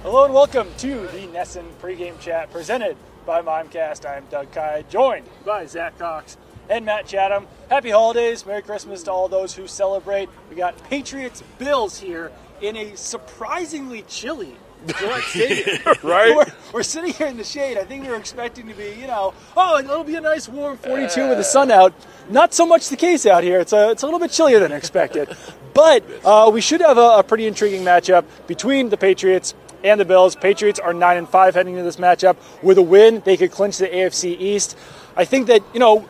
Hello and welcome to the NESN Pregame Chat presented by Mimecast. I'm Doug Kai, joined by Zach Cox and Matt Chatham. Happy holidays, Merry Christmas to all those who celebrate. We got Patriots-Bills here in a surprisingly chilly Gillette Stadium. Right? We're sitting here in the shade. I think we were expecting to be, it'll be a nice warm 42 with the sun out. Not so much the case out here. It's a little bit chillier than expected. But we should have a pretty intriguing matchup between the Patriots and the Bills. Patriots are 9-5 heading into this matchup. With a win, they could clinch the AFC East. I think that,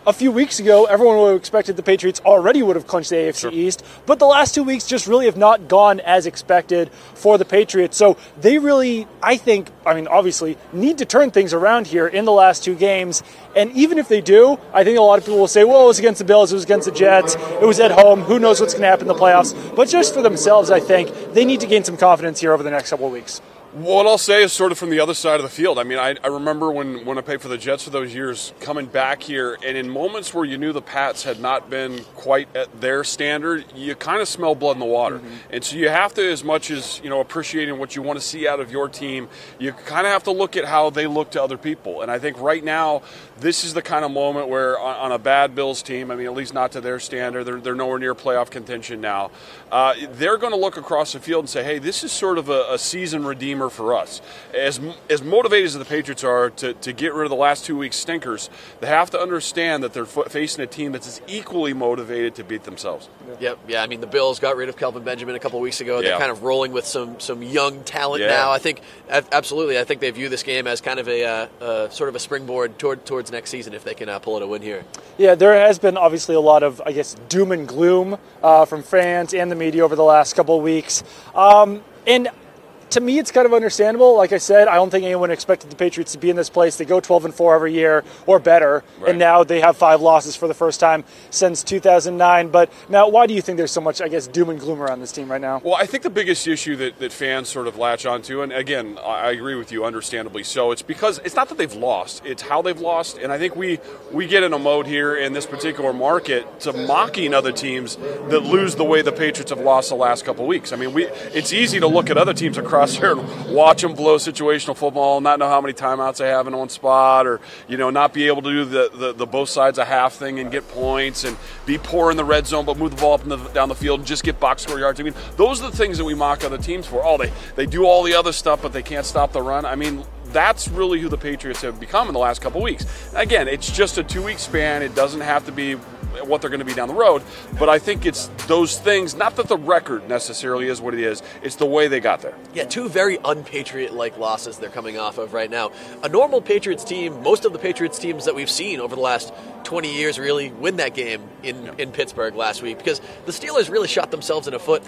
a few weeks ago, everyone would have expected the Patriots already would have clinched the AFC East, but the last 2 weeks just really have not gone as expected for the Patriots. So they really, obviously, need to turn things around here in the last two games. And even if they do, I think a lot of people will say, well, it was against the Bills, it was against the Jets, it was at home, who knows what's going to happen in the playoffs. But just for themselves, I think, they need to gain some confidence here over the next couple of weeks. What I'll say is sort of from the other side of the field. I remember when I played for the Jets for those years, coming back here, and in moments where you knew the Pats had not been quite at their standard, you kind of smell blood in the water. Mm-hmm. And so you have to, as much as, appreciating what you want to see out of your team, you kind of have to look at how they look to other people. And I think right now, this is the kind of moment where on a bad Bills team, at least not to their standard, they're nowhere near playoff contention now, they're going to look across the field and say, hey, this is sort of a season redeemer for us. As motivated as the Patriots are to get rid of the last 2 weeks stinkers, they have to understand that they're facing a team that's as equally motivated to beat themselves. Yep. Yeah. The Bills got rid of Kelvin Benjamin a couple weeks ago. They're kind of rolling with some young talent now. I think absolutely. I think they view this game as kind of a sort of a springboard towards next season if they can pull it a win here. Yeah, there has been obviously a lot of doom and gloom from fans and the media over the last couple of weeks, and to me, it's kind of understandable. Like I said, I don't think anyone expected the Patriots to be in this place. They go 12-4 every year or better, and now they have 5 losses for the first time since 2009. But, Matt, why do you think there's so much, doom and gloom around this team right now? Well, I think the biggest issue that fans sort of latch onto, and again, I agree with you, understandably so, it's because it's not that they've lost, it's how they've lost. And I think we get in a mode here in this particular market to mocking other teams that lose the way the Patriots have lost the last couple of weeks. It's easy to look at other teams across here and watch them blow situational football, not know how many timeouts they have in one spot, or not be able to do the both sides a half thing and get points, and be poor in the red zone but move the ball up down the field and just get box score yards. Those are the things that we mock other teams for. They do all the other stuff, but they can't stop the run. That's really who the Patriots have become in the last couple of weeks. Again, it's just a 2-week span. It doesn't have to be what they're going to be down the road, but I think it's those things, not that the record necessarily is what it is, it's the way they got there. Yeah, 2 very un-Patriot-like losses they're coming off of right now. A normal Patriots team, most of the Patriots teams that we've seen over the last 20 years really win that game in Pittsburgh last week, because the Steelers really shot themselves in the foot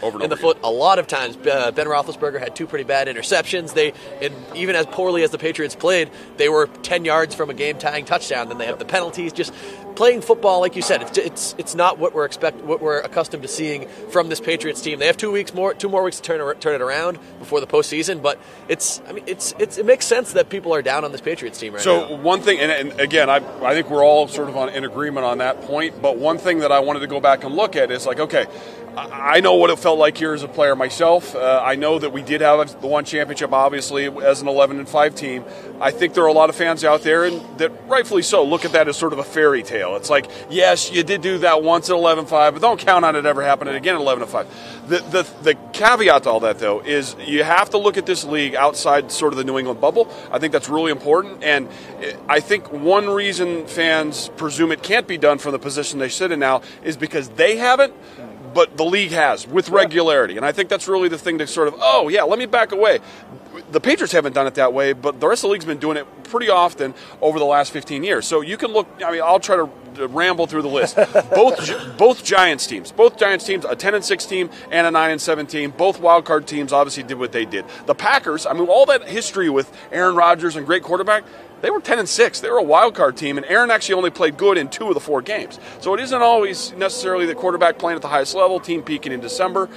a lot of times. Ben Roethlisberger had 2 pretty bad interceptions. And even as poorly as the Patriots played, they were 10 yards from a game-tying touchdown. Then they have the penalties. Just playing football, like you said, it's not what we're accustomed to seeing from this Patriots team. They have 2 more weeks to turn it around before the postseason. But it makes sense that people are down on this Patriots team right now. So one thing, and again, I think we're all sort of in agreement on that point. But one thing that I wanted to go back and look at is okay, I know what it felt like here as a player myself. I know that we did have the one championship, obviously, as an 11-5 team. I think there are a lot of fans out there, and that rightfully so, look at that as sort of a fairy tale. It's like, yes, you did do that once at 11-5, but don't count on it ever happening again at 11-5. The caveat to all that, though, is you have to look at this league outside sort of the New England bubble. I think that's really important, and I think one reason fans presume it can't be done from the position they sit in now is because they haven't, but the league has, with regularity. And I think that's really the thing to sort of, let me back away. The Patriots haven't done it that way, but the rest of the league's been doing it pretty often over the last 15 years. So you can look, I'll try to ramble through the list. Both Giants teams, a 10-6 team and a 9-7 team, both wild card teams obviously did what they did. The Packers, all that history with Aaron Rodgers and great quarterback, they were 10-6. They were a wild card team, and Aaron actually only played good in 2 of the 4 games. So it isn't always necessarily the quarterback playing at the highest level, team peaking in December.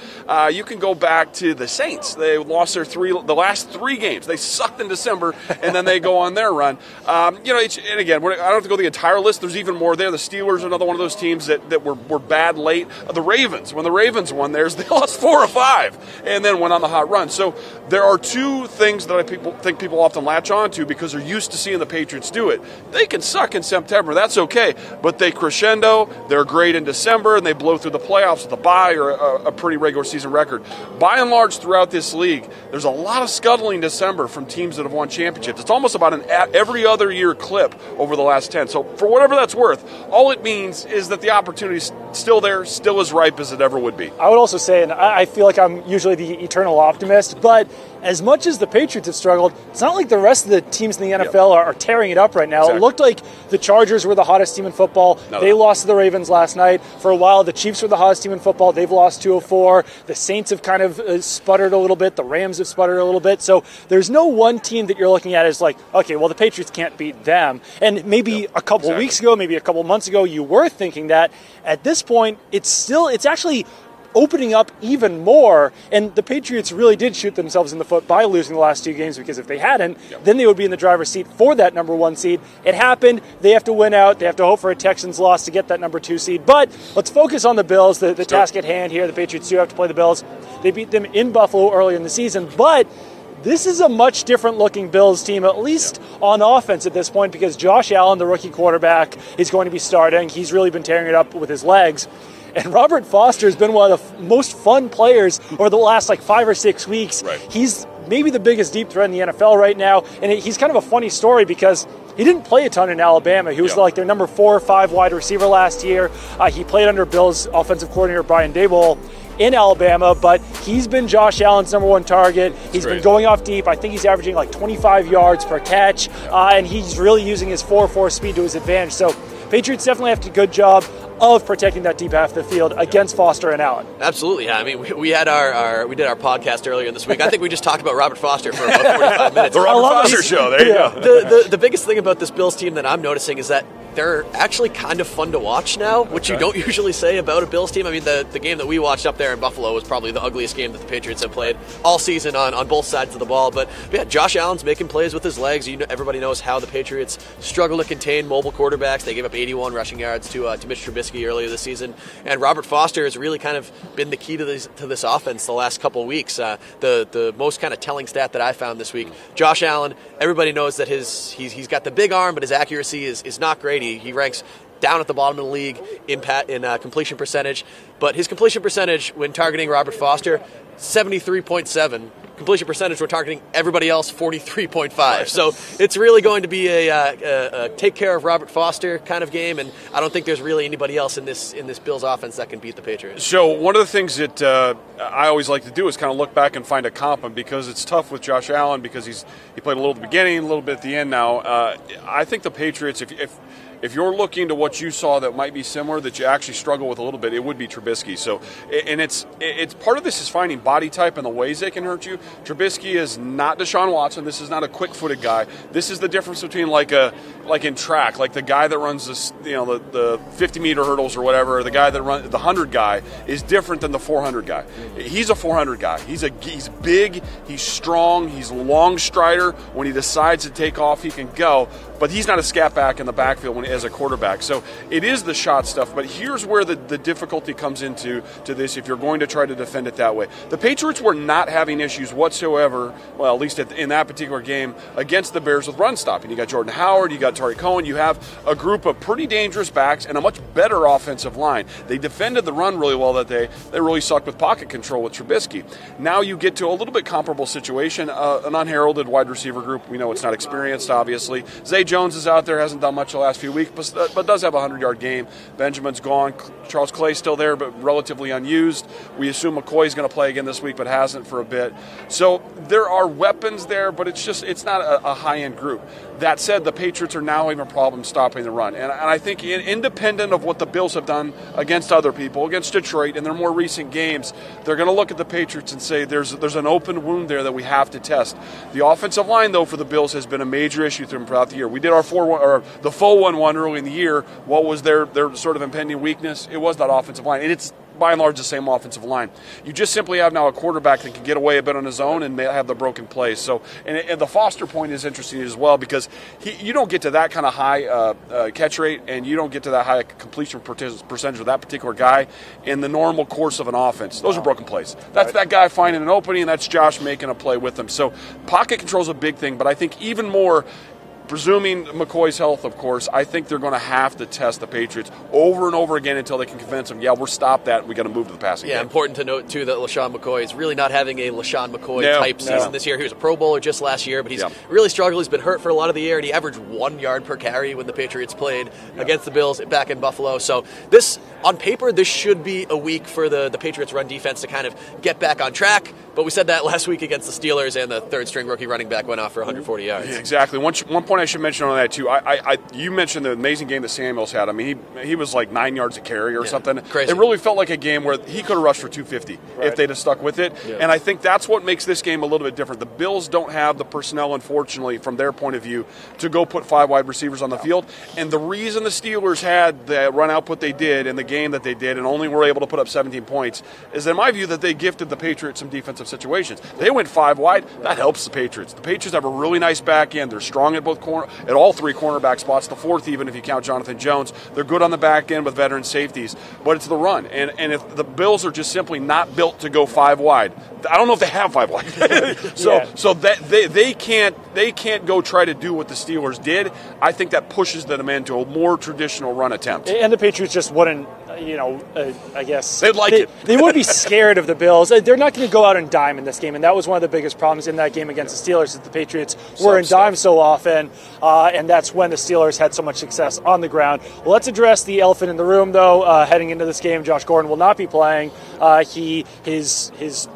You can go back to the Saints. They lost the last 3 games. They sucked in December, and then they go on their run. And again, I don't have to go the entire list. There's even more there. The Steelers are another one of those teams that were bad late. The Ravens, when the Ravens won theirs, they lost 4 or 5 and then went on the hot run. So there are two things that I think people often latch on to because they're used to seeing the Patriots do it. They can suck in September. That's okay. But they crescendo. They're great in December, and they blow through the playoffs with a bye or a pretty regular season record. By and large, throughout this league, there's a lot of scuttling December from teams that have won championships. It's almost about an every other year clip over the last 10. So for whatever that's worth, all it means is that the opportunity's still there, still as ripe as it ever would be. I would also say, and I feel like I'm usually the eternal optimist, but as much as the Patriots have struggled, it's not like the rest of the teams in the NFL are tearing it up right now. Exactly. It looked like the Chargers were the hottest team in football. They lost to the Ravens last night. For a while, the Chiefs were the hottest team in football. They've lost 2-4. The Saints have kind of sputtered a little bit. The Rams have sputtered a little bit. So there's no one team that you're looking at as like, okay, well, the Patriots can't beat them. And maybe a couple weeks ago, maybe a couple months ago, you were thinking that. At this point, it's actually opening up even more, and the Patriots really did shoot themselves in the foot by losing the last 2 games, because if they hadn't, then they would be in the driver's seat for that number 1 seed. It happened. They have to win out. They have to hope for a Texans loss to get that number 2 seed. But let's focus on the Bills, the task at hand here. The Patriots do have to play the Bills. They beat them in Buffalo earlier in the season, but this is a much different looking Bills team, at least on offense at this point, because Josh Allen, the rookie quarterback, is going to be starting. He's really been tearing it up with his legs. And Robert Foster has been one of the most fun players over the last 5 or 6 weeks. Right. He's maybe the biggest deep threat in the NFL right now. And he's kind of a funny story because he didn't play a ton in Alabama. He was their number 4 or 5 wide receiver last year. He played under Bills offensive coordinator Brian Daboll in Alabama, but he's been Josh Allen's number 1 target. He's been going off deep. I think he's averaging 25 yards per catch, and he's really using his 4.4 speed to his advantage. So Patriots definitely have to do a good job of protecting that deep half of the field against Foster and Allen. Absolutely, yeah. I mean, we had we did our podcast earlier this week. I think we just talked about Robert Foster for about 45 minutes. The Robert Foster show, there you go. The biggest thing about this Bills team that I'm noticing is that they're actually kind of fun to watch now, which you don't usually say about a Bills team. I mean, the game that we watched up there in Buffalo was probably the ugliest game that the Patriots have played all season on both sides of the ball. But yeah, Josh Allen's making plays with his legs. Everybody knows how the Patriots struggle to contain mobile quarterbacks. They gave up 81 rushing yards to Mitch Trubisky earlier this season. And Robert Foster has really kind of been the key to this offense the last couple of weeks. The most kind of telling stat that I found this week, Josh Allen, everybody knows that he's got the big arm, but his accuracy is not great. He ranks down at the bottom of the league in completion percentage, but his completion percentage when targeting Robert Foster, 73.7. Completion percentage when targeting everybody else, 43.5. So it's really going to be a take care of Robert Foster kind of game, and I don't think there's really anybody else in this Bills offense that can beat the Patriots. So one of the things that I always like to do is kind of look back and find a comp, and because it's tough with Josh Allen because he played a little at the beginning, a little bit at the end now. I think the Patriots, if you're looking to what you saw that might be similar, that you actually struggle with a little bit, it would be Trubisky. So, and it's part of this is finding body type and the ways they can hurt you. Trubisky is not Deshaun Watson. This is not a quick-footed guy. This is the difference between like in track, like the guy that runs this, the 50-meter hurdles or whatever, or the guy that runs the 100 guy is different than the 400 guy. He's a 400 guy. He's big, he's strong, he's a long strider. When he decides to take off, he can go. But he's not a scat back in the backfield as a quarterback. So it is the shot stuff. But here's where the difficulty comes into this if you're going to try to defend it that way. The Patriots were not having issues whatsoever, well, at least in that particular game, against the Bears with run stopping. You got Jordan Howard, you got Tariq Cohen. You have a group of pretty dangerous backs and a much better offensive line. They defended the run really well that day. They really sucked with pocket control with Trubisky. Now you get to a little bit comparable situation, an unheralded wide receiver group. We know it's not experienced, obviously. Zay Jones is out there, hasn't done much the last few weeks, but does have a 100-yard game. Benjamin's gone. Charles Clay's still there, but relatively unused. We assume McCoy's going to play again this week, but hasn't for a bit. So there are weapons there, but it's not a high-end group. That said, the Patriots are now having a problem stopping the run. And I think independent of what the Bills have done against other people, against Detroit in their more recent games, they're going to look at the Patriots and say there's an open wound there that we have to test. The offensive line, though, for the Bills has been a major issue throughout the year. We did our the full 1-1 early in the year. What was their sort of impending weakness? It was that offensive line. And it's by and large the same offensive line. You just simply have now a quarterback that can get away a bit on his own and have the broken plays. So, and the Foster point is interesting as well because you don't get to that kind of high catch rate and you don't get to that high completion percentage of that particular guy in the normal course of an offense. Those are broken plays. That's that guy finding an opening, and that's Josh making a play with him. So pocket control is a big thing, but I think even more, presuming McCoy's health, of course, I think they're going to have to test the Patriots over and over again until they can convince them, we're stopped that, we got to move to the passing game. Important to note, too, that Lesean Mccoy is really not having a Lesean McCoy-type season this year. He was a Pro Bowler just last year, but he's really struggled. He's been hurt for a lot of the year, and he averaged 1 yard per carry when the Patriots played against the Bills back in Buffalo. So this, on paper, this should be a week for the Patriots' run defense to kind of get back on track. But we said that last week against the Steelers, and the third-string rookie running back went off for 140 yards. Yeah, exactly. One point I should mention on that, too, you mentioned the amazing game that Samuels had. I mean, he was like 9 yards a carry or something. Crazy. It really felt like a game where he could have rushed for 250 if they'd have stuck with it. Yeah. And I think that's what makes this game a little bit different. The Bills don't have the personnel, unfortunately, from their point of view, to go put 5 wide receivers on the field. And the reason the Steelers had the run output they did in the game that they did and only were able to put up 17 points is, in my view, that they gifted the Patriots some defensive situations. They went 5 wide. That helps the Patriots. The Patriots have a really nice back end. They're strong at at all 3 cornerback spots, the 4th even if you count Jonathan Jones. They're good on the back end with veteran safeties, but it's the run. And if the Bills are just simply not built to go 5 wide, I don't know if they have 5 wide. So that they can't go try to do what the Steelers did. I think that pushes them into a more traditional run attempt. And the Patriots just wouldn't, I guess they'd like it. They would be scared of the Bills. They're not going to go out and dime in this game, and that was one of the biggest problems in that game against the Steelers, that the Patriots were in dime so often, and that's when the Steelers had so much success on the ground. Well, let's address the elephant in the room, though. Heading into this game, Josh Gordon will not be playing. His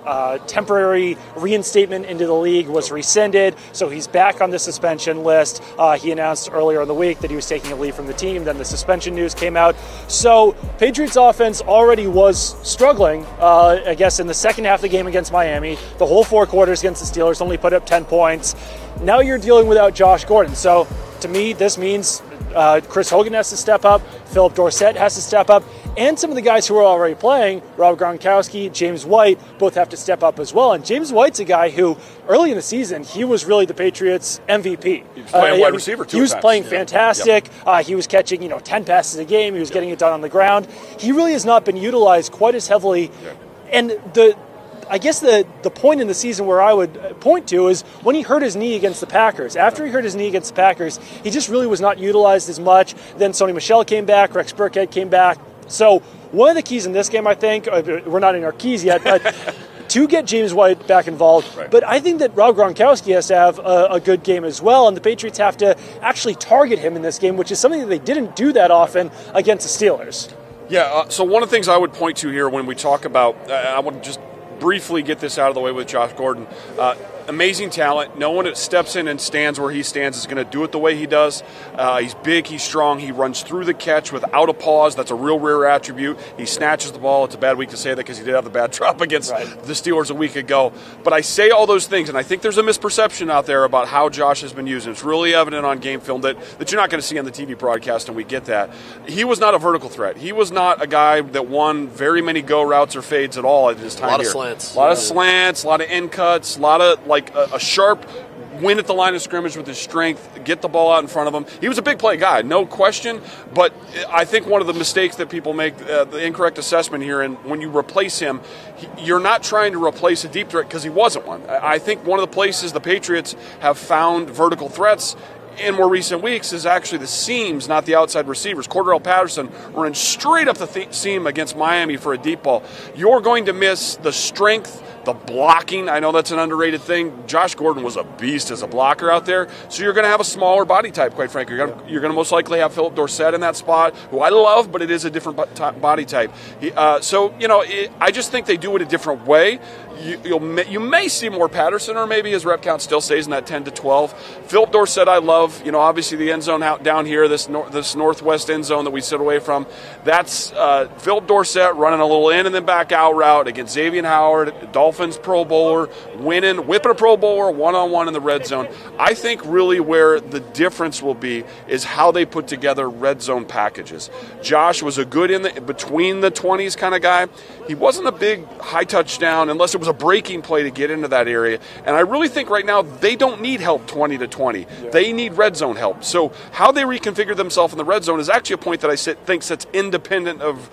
temporary reinstatement into the league was rescinded, so he's back on the suspension list. He announced earlier in the week that he was taking a leave from the team. Then the suspension news came out. So Patriots offense already was struggling, I guess, in the second half of the game against Miami. The whole 4 quarters against the Steelers only put up 10 points. Now you're dealing without Josh Gordon. So to me, this means Chris Hogan has to step up, Philip Dorsett has to step up, and some of the guys who are already playing, Rob Gronkowski, James White, both have to step up as well. And James White's a guy who, early in the season, he was really the Patriots' MVP. He was playing wide receiver too. He was playing fantastic. Yep. He was catching 10 passes a game. He was getting it done on the ground. He really has not been utilized quite as heavily. Yep. And I guess the point in the season where I would point to is when he hurt his knee against the Packers. After he hurt his knee against the Packers, he just really was not utilized as much. Then Sony Michel came back, Rex Burkhead came back. So one of the keys in this game, I think, we're not in our keys yet, but to get James White back involved. Right. But I think that Rob Gronkowski has to have a good game as well, and the Patriots have to actually target him in this game, which is something that they didn't do that often against the Steelers. Yeah, so one of the things I would point to here when we talk about, I want to just briefly get this out of the way with Josh Gordon. Amazing talent. No one that steps in and stands where he stands is going to do it the way he does. He's big, he's strong, he runs through the catch without a pause. That's a real rare attribute. He snatches the ball. It's a bad week to say that because he did have the bad drop against the Steelers a week ago. But I say all those things, and I think there's a misperception out there about how Josh has been used. And it's really evident on game film that you're not going to see on the TV broadcast, and we get that. He was not a vertical threat. He was not a guy that won very many go routes or fades at all at his time here. Slants. A lot of slants, a lot of end cuts, a lot of a sharp win at the line of scrimmage with his strength, get the ball out in front of him. He was a big play guy, no question, but I think one of the mistakes that people make, the incorrect assessment here, and when you replace him, you're not trying to replace a deep threat because he wasn't one. I think one of the places the Patriots have found vertical threats in more recent weeks is actually the seams, not the outside receivers. Cordarrelle Patterson ran straight up the seam against Miami for a deep ball. You're going to miss the strength, the blocking. I know that's an underrated thing. Josh Gordon was a beast as a blocker out there, so you're going to have a smaller body type, quite frankly. You're going to most likely have Philip Dorsett in that spot, who I love, but it is a different body type. I just think they do it a different way. You may see more Patterson, or maybe his rep count still stays in that 10 to 12. Philip Dorsett I love. Obviously the end zone out down here, this northwest end zone that we sit away from, that's Philip Dorsett running a little in and then back out route against Xavier Howard, Dolph Dolphins Pro Bowler, whipping a Pro Bowler one-on-one in the red zone. I think really where the difference will be is how they put together red zone packages. Josh was a good between the 20s kind of guy. He wasn't a big high touchdown unless it was a breaking play to get into that area. And I really think right now they don't need help 20 to 20. Yeah. They need red zone help. So how they reconfigure themselves in the red zone is actually a point that I think sits independent of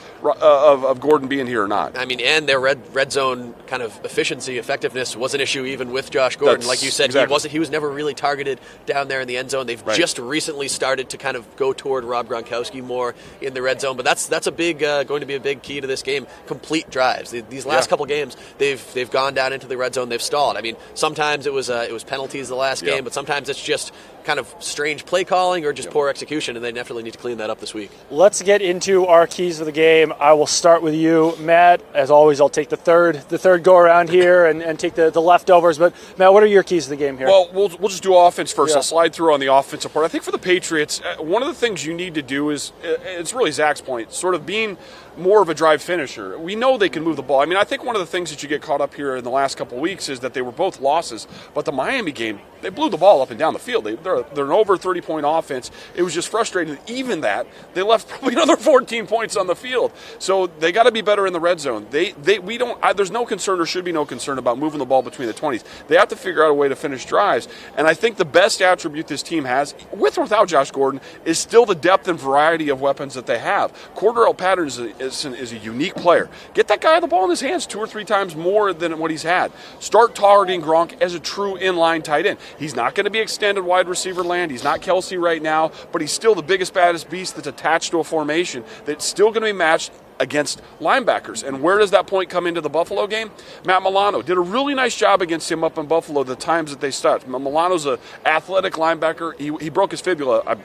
Gordon being here or not. I mean, and their red zone kind of efficiency, effectiveness was an issue even with Josh Gordon. Like you said, exactly. He was never really targeted down there in the end zone. They've just recently started to kind of go toward Rob Gronkowski more in the red zone. But that's a big going to be a big key to this game. Complete drives. These last couple games, they've gone down into the red zone. They've stalled. I mean, sometimes it was penalties the last game, but sometimes it's just kind of strange play calling or just poor execution, and they definitely need to clean that up this week. Let's get into our keys of the game. I will start with you, Matt. As always, I'll take the third go around here and take the leftovers. But Matt, what are your keys of the game here? Well, we'll just do offense first. I'll slide through on the offensive part. I think for the Patriots, one of the things you need to do is, it's really Zach's point, sort of being more of a drive finisher. We know they can move the ball. I mean, I think one of the things that you get caught up here in the last couple of weeks is that they were both losses, but the Miami game, they blew the ball up and down the field. They're an over 30-point offense. It was just frustrating. Even that, they left probably another 14 points on the field. So they got to be better in the red zone. There's no concern or should be no concern about moving the ball between the 20s. They have to figure out a way to finish drives. And I think the best attribute this team has, with or without Josh Gordon, is still the depth and variety of weapons that they have. Cordarrelle Patterson is a unique player. Get that guy the ball in his hands 2 or 3 times more than what he's had. Start targeting Gronk as a true inline tight end. He's not going to be extended wide receiver land. He's not Kelsey right now, but he's still the biggest, baddest beast that's attached to a formation that's still going to be matched against linebackers. And where does that point come into the Buffalo game? Matt Milano did a really nice job against him up in Buffalo the times that they stopped. Milano's an athletic linebacker. He broke his fibula, a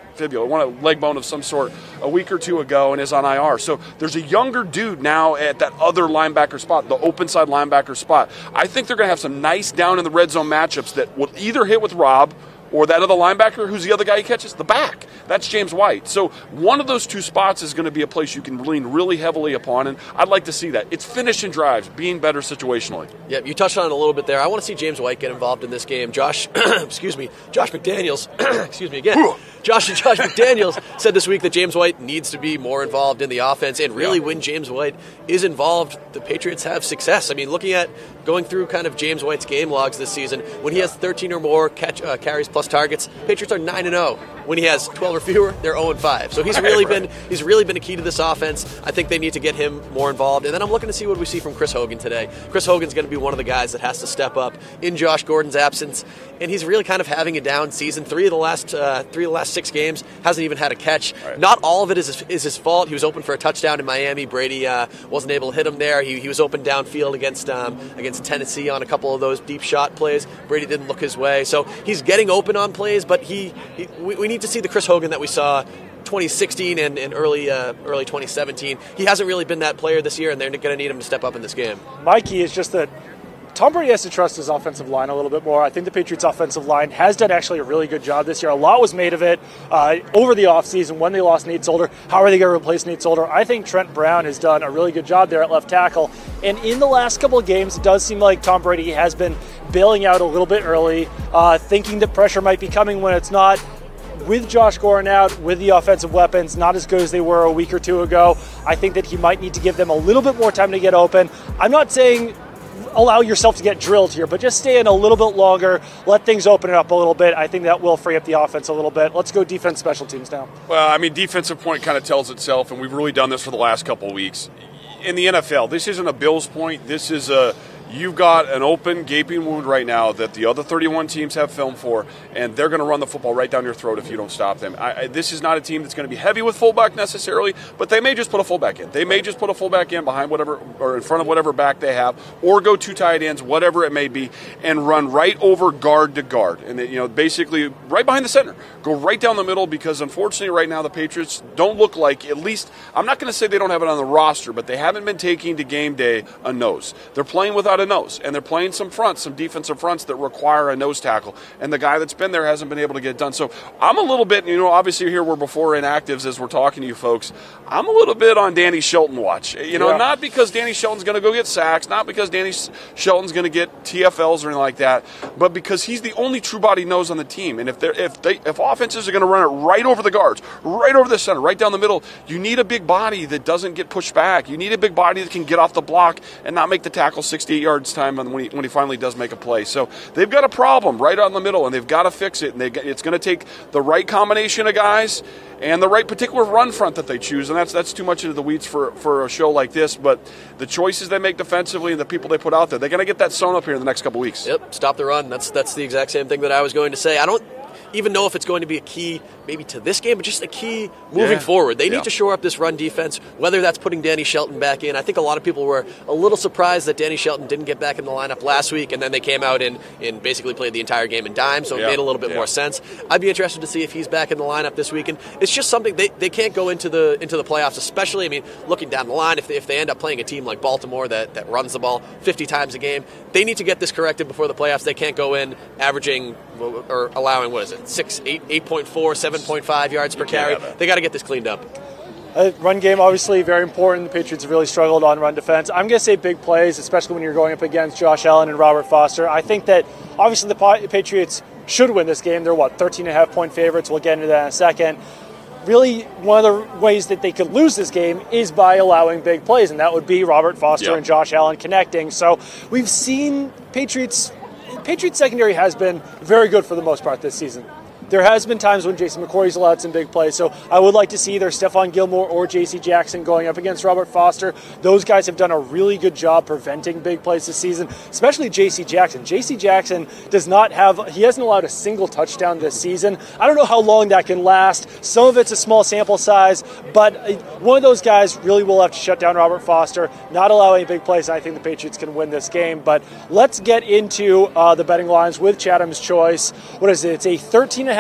leg bone of some sort a week or 2 ago and is on IR. So there's a younger dude now at that other linebacker spot, the open side linebacker spot. I think they're going to have some nice down in the red zone matchups that will either hit with Rob or that other linebacker. Who's the other guy he catches? The back. That's James White. So one of those 2 spots is going to be a place you can lean really heavily upon, and I'd like to see that. It's finishing drives, being better situationally. Yeah, you touched on it a little bit there. I want to see James White get involved in this game. Josh McDaniels, excuse me again. Josh McDaniels said this week that James White needs to be more involved in the offense, and really when James White is involved, the Patriots have success. I mean, looking at going through kind of James White's game logs this season, when he has 13 or more carries plus targets, Patriots are 9-0. When he has 12 or fewer, they're 0-5. So he's really been a key to this offense. I think they need to get him more involved. And then I'm looking to see what we see from Chris Hogan today. Chris Hogan's going to be one of the guys that has to step up in Josh Gordon's absence, and he's really kind of having a down season. 3 of the last 6 games hasn't even had a catch. Right. Not all of it is his fault. He was open for a touchdown in Miami. Brady wasn't able to hit him there. He was open downfield against Tennessee on a couple of those deep shot plays. Brady didn't look his way, so he's getting open on plays. But we need to see the Chris Hogan that we saw 2016 and early 2017. He hasn't really been that player this year, and they're going to need him to step up in this game. My key is just that Tom Brady has to trust his offensive line a little bit more. I think the Patriots' offensive line has done actually a really good job this year. A lot was made of it over the offseason when they lost Nate Solder. How are they going to replace Nate Solder? I think Trent Brown has done a really good job there at left tackle. And in the last couple of games, it does seem like Tom Brady has been bailing out a little bit early, thinking that pressure might be coming when it's not. With Josh Gordon out, with the offensive weapons not as good as they were a week or 2 ago, I think that he might need to give them a little bit more time to get open. I'm not saying allow yourself to get drilled here, but just stay in a little bit longer, let things open up a little bit. I think that will free up the offense a little bit. Let's go defense, special teams now. Well, I mean, defensive point kind of tells itself, and we've really done this for the last couple of weeks. In the NFL, this isn't a Bills point. This is you've got an open, gaping wound right now that the other 31 teams have film for, and they're going to run the football right down your throat if you don't stop them. This is not a team that's going to be heavy with fullback necessarily, but they may just put a fullback in. They may just put a fullback in behind whatever or in front of whatever back they have, or go 2 tight ends, whatever it may be, and run right over guard to guard. And basically right behind the center. Go right down the middle, because unfortunately right now the Patriots don't look like, at least, I'm not going to say they don't have it on the roster, but they haven't been taking to game day a nose. They're playing without got a nose, and they're playing some defensive fronts that require a nose tackle, and the guy that's been there hasn't been able to get it done. So I'm a little bit, obviously here we're before inactives as we're talking to you folks. I'm a little bit on Danny Shelton watch. Not because Danny Shelton's going to go get sacks, not because Danny Shelton's going to get TFLs or anything like that, but because he's the only true body nose on the team. And if offenses are going to run it right over the guards, right over the center, right down the middle, you need a big body that doesn't get pushed back. You need a big body that can get off the block and not make the tackle 68 yards time when he finally does make a play. So they've got a problem right on the middle, and they've got to fix it. And it's going to take the right combination of guys and the right particular run front that they choose. And that's too much into the weeds for a show like this. But the choices they make defensively and the people they put out there, they're going to get that sewn up here in the next couple weeks. Yep, stop the run. That's the exact same thing that I was going to say. I don't even know if it's going to be a key maybe to this game, but just a key moving forward. They need to shore up this run defense, whether that's putting Danny Shelton back in. I think a lot of people were a little surprised that Danny Shelton didn't get back in the lineup last week, and then they came out and basically played the entire game in dime, so it made a little bit more sense. I'd be interested to see if he's back in the lineup this week, and it's just something they can't go into the playoffs, especially, looking down the line, if they end up playing a team like Baltimore that runs the ball 50 times a game, they need to get this corrected before the playoffs. They can't go in averaging or allowing, 8.4, 7.5 yards per carry. They got to get this cleaned up. Run game, obviously, very important. The Patriots have really struggled on run defense. I'm going to say big plays, especially when you're going up against Josh Allen and Robert Foster. I think that, obviously, the Patriots should win this game. They're, 13.5-point favorites. We'll get into that in a second. Really, one of the ways that they could lose this game is by allowing big plays, and that would be Robert Foster and Josh Allen connecting. So we've seen Patriots secondary has been very good for the most part this season. There has been times when Lesean McCoy's allowed some big plays, so I would like to see either Stephon Gilmore or J.C. Jackson going up against Robert Foster. Those guys have done a really good job preventing big plays this season, especially J.C. Jackson. J.C. Jackson he hasn't allowed a single touchdown this season. I don't know how long that can last. Some of it's a small sample size, but one of those guys really will have to shut down Robert Foster, not allow any big plays, and I think the Patriots can win this game. But let's get into the betting lines with Chatham's Choice. What is it? It's a 13.5-point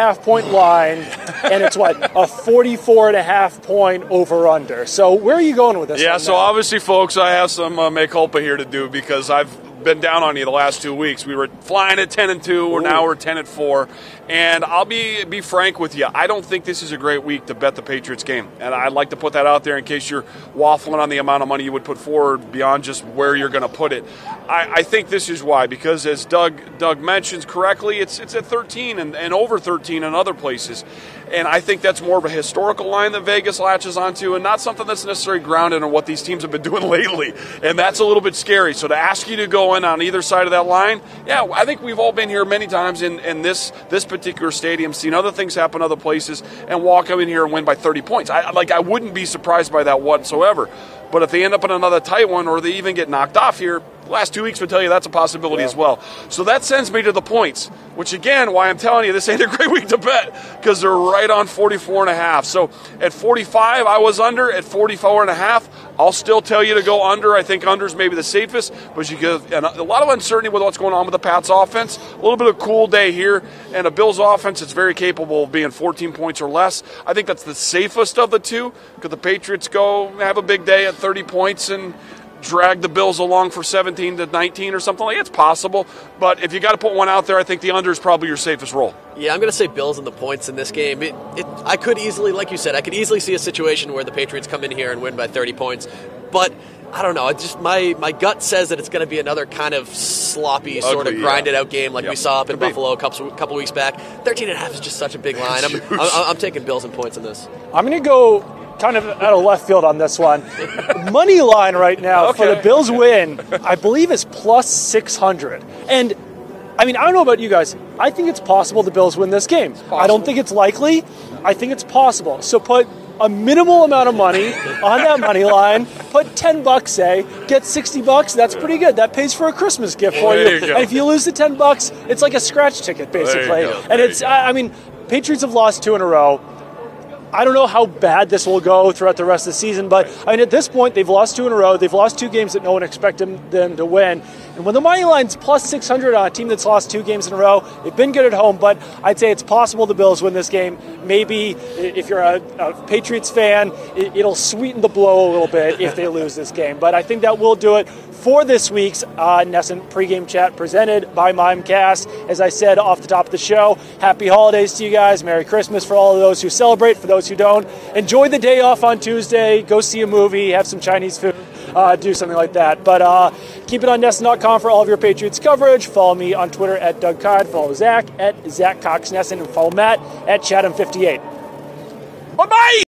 line, and it's a 44.5-point over-under. So where are you going with this? Yeah, so obviously, folks, I have some mea culpa here to do because I've been down on you the last 2 weeks. We were flying at 10-2, or now we're 10-4. And I'll be frank with you. I don't think this is a great week to bet the Patriots game. And I'd like to put that out there in case you're waffling on the amount of money you would put forward beyond just where you're going to put it. I think this is why, because as Doug mentions correctly, it's at 13 and over 13 in other places. And I think that's more of a historical line that Vegas latches onto and not something that's necessarily grounded in what these teams have been doing lately. And that's a little bit scary. So to ask you to go in on either side of that line, I think we've all been here many times in this particular stadium, seen other things happen other places, and walk in here and win by 30 points. I wouldn't be surprised by that whatsoever. But if they end up in another tight one or they even get knocked off here, the last 2 weeks would tell you that's a possibility as well. So that sends me to the points, which again, why I'm telling you this ain't a great week to bet, because they're right on 44.5. So at 45, I was under. At 44.5, I'll still tell you to go under. I think under's maybe the safest, but you get a lot of uncertainty with what's going on with the Pats offense. A little bit of cool day here, and a Bills offense that's very capable of being 14 points or less. I think that's the safest of the two, because the Patriots go have a big day at 30 points and drag the Bills along for 17-19 or something like that. It's possible, but if you got to put one out there, I think the under is probably your safest roll. Yeah, I'm going to say Bills and the points in this game. I could easily, like you said, I could easily see a situation where the Patriots come in here and win by 30 points, but I don't know. It's just my gut says that it's going to be another kind of sloppy, sort of grinded-out game like we saw up in Buffalo a couple weeks back. 13.5 is just such a big line. I'm taking Bills and points in this. I'm going to go kind of out of left field on this one. Money line right now for the Bills win, I believe, is plus 600. And, I don't know about you guys. I think it's possible the Bills win this game. I don't think it's likely. I think it's possible. So put a minimal amount of money on that money line, put $10, say, get $60. That's pretty good. That pays for a Christmas gift for you. And if you lose the $10, it's like a scratch ticket, basically. And it's, Patriots have lost 2 in a row. I don't know how bad this will go throughout the rest of the season, but I mean, at this point, they've lost 2 in a row. They've lost 2 games that no one expected them to win. And when the money line's plus 600 on a team that's lost 2 games in a row, they've been good at home, but I'd say it's possible the Bills win this game. Maybe if you're a Patriots fan, it'll sweeten the blow a little bit if they lose this game. But I think that will do it for this week's NESN pregame chat presented by Mimecast. As I said off the top of the show, happy holidays to you guys. Merry Christmas for all of those who celebrate. For those who don't, enjoy the day off on Tuesday. Go see a movie, have some Chinese food, do something like that. But keep it on NESN.com for all of your Patriots coverage. Follow me on Twitter at Doug Codd. Follow Zach at Zach Cox NESN. And follow Matt at Chatham58. Bye-bye!